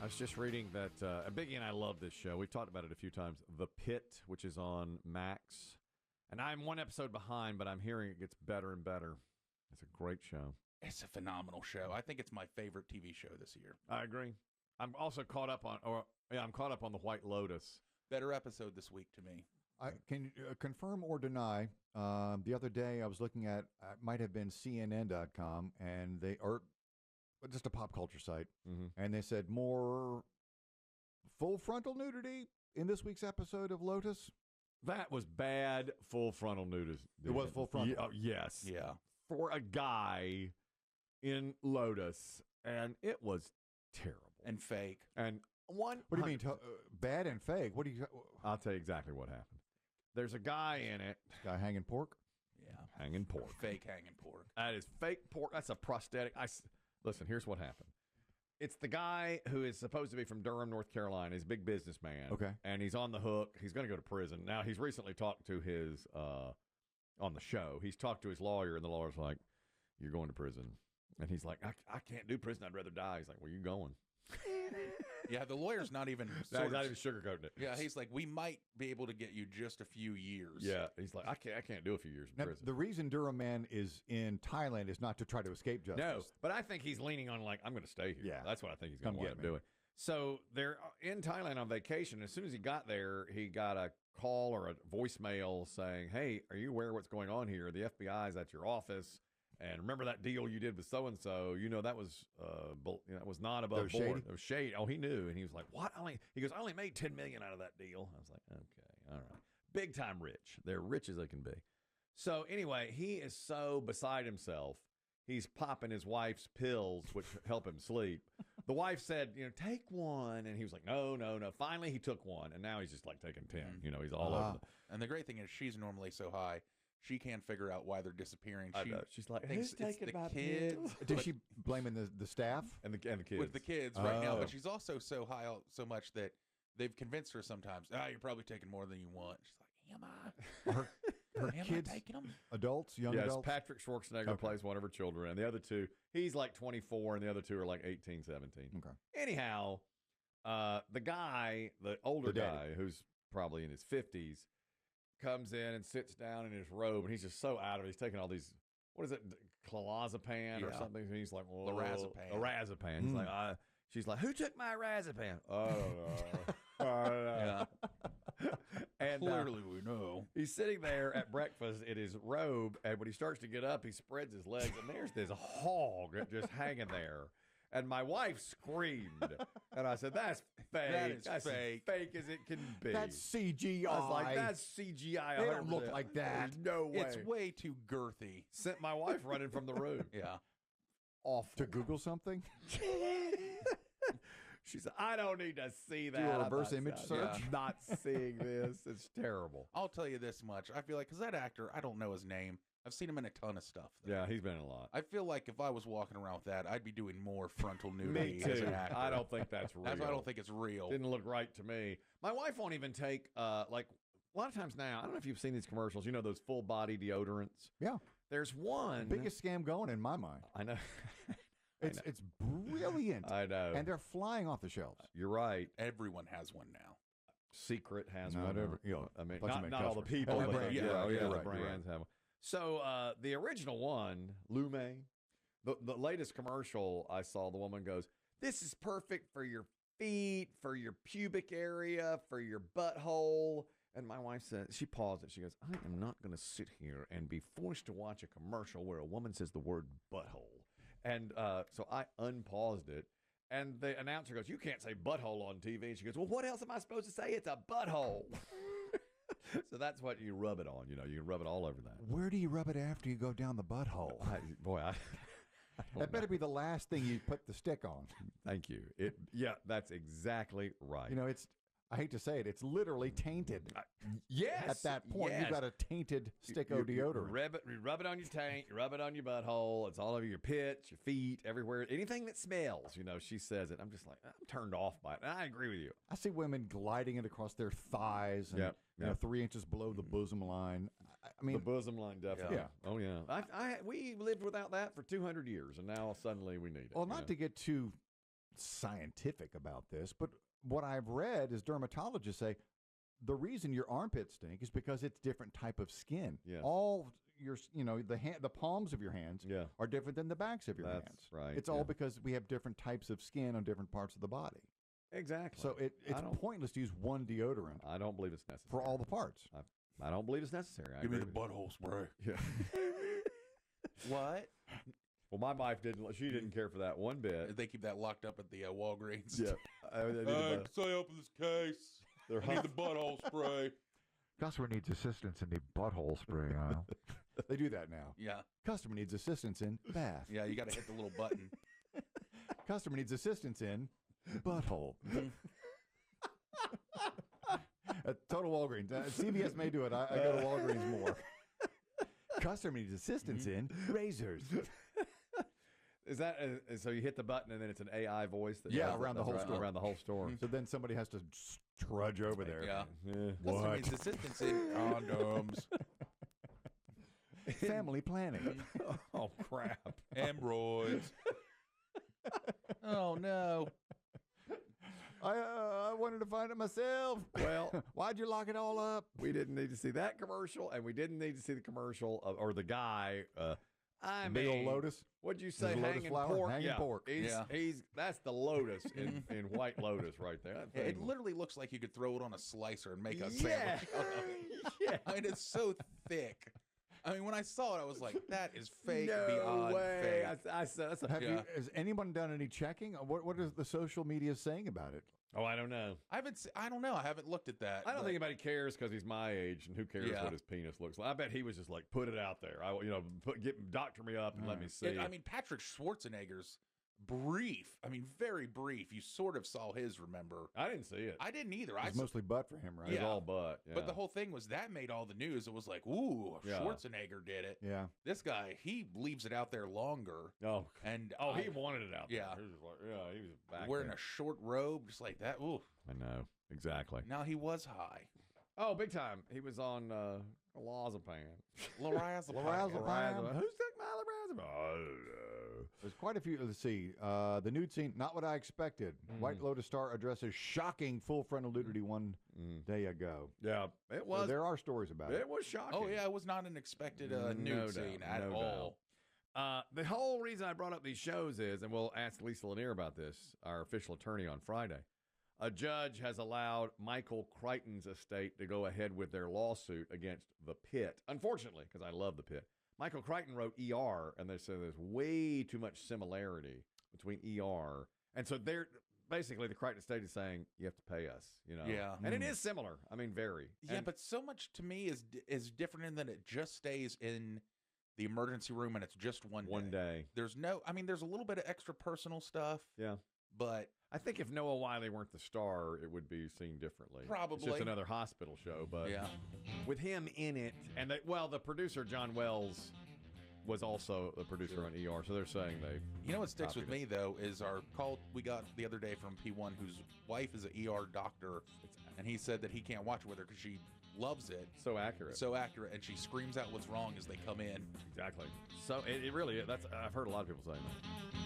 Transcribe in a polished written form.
I was just reading that Biggie and I love this show. We've talked about it a few times. The Pit, which is on Max. And I'm one episode behind, but I'm hearing it gets better and better. It's a great show. It's a phenomenal show. I think it's my favorite TV show this year. I agree. I'm also caught up on, I'm caught up on the White Lotus. Better episode this week to me. I can confirm or deny. The other day I was looking at, it might have been CNN.com, and they are just a pop culture site, and they said more full frontal nudity in this week's episode of Lotus. That was bad full frontal nudity. It was full frontal. Yes. Yeah. For a guy in Lotus, and it was terrible. And fake. And one. What do you mean, bad and fake? What do you? I'll tell you exactly what happened. There's a guy in it. Guy hanging pork? Yeah. Hanging pork. Fake hanging pork. That is fake pork. That's a prosthetic. Listen, here's what happened. It's the guy who is supposed to be from Durham, North Carolina. He's a big businessman. Okay. And he's on the hook. He's going to go to prison. Now, he's recently talked to his, on the show, he's talked to his lawyer, and the lawyer's like, you're going to prison. And he's like, I can't do prison. I'd rather die. He's like, where you going? Yeah, the lawyer's not even He's not even sugarcoating it. Yeah, he's like, we might be able to get you just a few years. Yeah, he's like, I can't do a few years in Now, prison. the reason Durham Man is in Thailand is not to try to escape justice. No, but I think he's leaning on like, I'm going to stay here. Yeah. That's what I think he's going to Come wind get up me. doing. So they're in Thailand on vacation. As soon as he got there, he got a call or a voicemail saying, hey, are you aware of what's going on here? The FBI's at your office. And remember that deal you did with so-and-so? You know, that was that was not above board. Shady? It was shady. Oh, he knew. And he was like, what? He goes, I only made $10 million out of that deal. I was like, okay, all right. Big time rich. They're rich as they can be. So anyway, he is so beside himself. He's popping his wife's pills, which help him sleep. The wife said, take one. And he was like, no. Finally, he took one. And now he's just like taking 10. He's all over. And the great thing is she's normally so high, she can't figure out why they're disappearing. She's like, thinks who's taking my kids? Did she blaming the staff? And the kids. With the kids right now. Oh. But she's also so high so much that they've convinced her sometimes, you're probably taking more than you want. She's like, am I? Her Am kids, I taking them? adults, young Yes, adults? Patrick Schwarzenegger plays one of her children, and the other two, he's like 24, and the other two are like 18, 17. Okay. Anyhow, the guy, the older guy, who's probably in his 50s, comes in and sits down in his robe, and he's just so out of it. He's taking all these, what is it, clozapam or something? And he's like, Lorazepam. Lorazepam. He's like, she's like, who took my razepam? Yeah. And Clearly we know. he's sitting there at breakfast in his robe, and when he starts to get up, he spreads his legs, and there's this hog just hanging there. And my wife screamed, and I said, "That's fake. That is that's fake. as fake as it can be." That's CGI. I was like, "That's CGI. They don't look 100%. like that. There's no way." It's way too girthy. Sent my wife running from the room. Yeah. Awful. To Google something? She said, "I don't need to see that. Do a I'm reverse not- image I'm search? Not seeing this. It's terrible." I'll tell you this much. I feel like, because that actor, I don't know his name. I've seen him in a ton of stuff. though. Yeah, he's been in a lot. I feel like if I was walking around with that, I'd be doing more frontal Me nudity as too. an actor. I don't think that's real. That's why I don't think it's real. Didn't look right to me. My wife won't even take like a lot of times now. I don't know if you've seen these commercials. You know those full body deodorants. Yeah. There's one Biggest scam going in my mind. I know. It's brilliant. I know. And they're flying off the shelves. You're right. Everyone has one now. Secret has Not one. every- you know, I mean, bunch of not all the customers. people. Every but brand, the- yeah, the you're right, brands have one. So the original one, Lume, the latest commercial I saw, the woman goes, "This is perfect for your feet, for your pubic area, for your butthole." And my wife said, she paused it. She goes, "I am not going to sit here and be forced to watch a commercial where a woman says the word butthole." And so I unpaused it. And the announcer goes, "You can't say butthole on TV." And she goes, "Well, what else am I supposed to say? It's a butthole." So that's what you rub it on. You can rub it all over that. Where do you rub it after you go down the butthole? I That better be the last thing you put the stick on. Thank you. Yeah, that's exactly right. You know, I hate to say it, it's literally tainted. Yes. At that point, yes. you've got a tainted sticko You deodorant. rub it on your taint. You rub it on your butthole. It's all over your pits, your feet, everywhere. Anything that smells, she says it. I'm just like, I'm turned off by it. And I agree with you. I see women gliding it across their thighs and Yep. 3 inches below the bosom line. I mean, The bosom line, definitely. Yeah. Oh, yeah. We lived without that for 200 years, and now suddenly we need it. well, not to get too scientific about this, but what I've read is dermatologists say the reason your armpits stink is because it's different type of skin. Yes. All your, the palms of your hands are different than the backs of your hands. That's right. It's all because we have different types of skin on different parts of the body. Exactly. So it's pointless to use one deodorant I don't believe it's necessary. for all the parts. I don't believe it's necessary. I Give me agree the with butthole spray. you. Yeah. What? Well, my wife didn't care for that one bit. They keep that locked up at the Walgreens. Yeah. Say open this case. I need the butthole spray. Customer needs assistance in the butthole spray aisle. They do that now. Yeah. Customer needs assistance in bath. Yeah, you got to hit the little button. Customer needs assistance in butthole. Total Walgreens. CVS may do it. I go to Walgreens more. Customer needs assistance in razors. Is that so? You hit the button and then it's an AI voice that around the whole store. Around the whole store. So then somebody has to trudge over there. Yeah. What? Customer needs assistance in condoms. Family planning. Oh crap! Hemorrhoids. Oh no. I wanted to find it myself. Well, why'd you lock it all up? we didn't need to see that commercial, and we didn't need to see the commercial or the guy. Big old Lotus. What'd you say? Lotus Hanging flower? pork. Hanging pork. He's that's the Lotus in White Lotus right there. That It thing- literally looks like you could throw it on a slicer and make a Yeah. sandwich out of it. Yeah. I mean, it's so thick. I mean, when I saw it, I was like, that is fake no beyond way. fake. I said that's a. Has anyone done any checking? What is the social media saying about it? Oh, I don't know. I don't know. I haven't looked at that. I don't but- think anybody cares because he's my age, and who cares Yeah. what his penis looks like? I bet he was just like, put it out there. Doctor me up and let me see. I mean, Patrick Schwarzenegger's brief. I mean, very brief. You sort of saw his, remember? I didn't see it. I didn't either. It's mostly butt for him, right? It was Yeah. all butt. Yeah. But the whole thing was that made all the news. It was like, ooh, Yeah. Schwarzenegger did it. Yeah. This guy, he leaves it out there longer. oh, And he wanted it out Yeah. there. He was like, he was back wearing there. a short robe, just like that. Ooh. I know exactly. Now he was high. Oh, big time. He was on Lorazepam. Lorazepam. Who's took my Lorazepam? I don't know. There's quite a few. Let's see. The nude scene, not what I expected. White Lotus star addresses shocking full frontal nudity one day ago. Yeah, it So was. there are stories about It was shocking. Oh, yeah, it was not an expected No nude scene doubt, at no all. The whole reason I brought up these shows is, and we'll ask Lisa Lanier about this, our official attorney on Friday. A judge has allowed Michael Crichton's estate to go ahead with their lawsuit against The Pit. Unfortunately, because I love The Pit. Michael Crichton wrote ER, and they say there's way too much similarity between ER. And so they're basically the Crichton estate is saying, you have to pay us, Yeah. And it is similar. I mean, very. Yeah, And- but so much to me is different in that it just stays in the emergency room and it's just one day. There's there's a little bit of extra personal stuff. Yeah. But I think if Noah Wiley weren't the star, it would be seen differently. Probably. It's just another hospital show, but yeah. with him in it, and the producer John Wells was also the producer on ER, so they're saying they. You know what sticks with copied me though is our call we got the other day from P1, whose wife is an ER doctor, and he said that he can't watch it with her because she loves it. So accurate. So accurate, and she screams out what's wrong as they come in. Exactly. So it really, I've heard a lot of people saying that.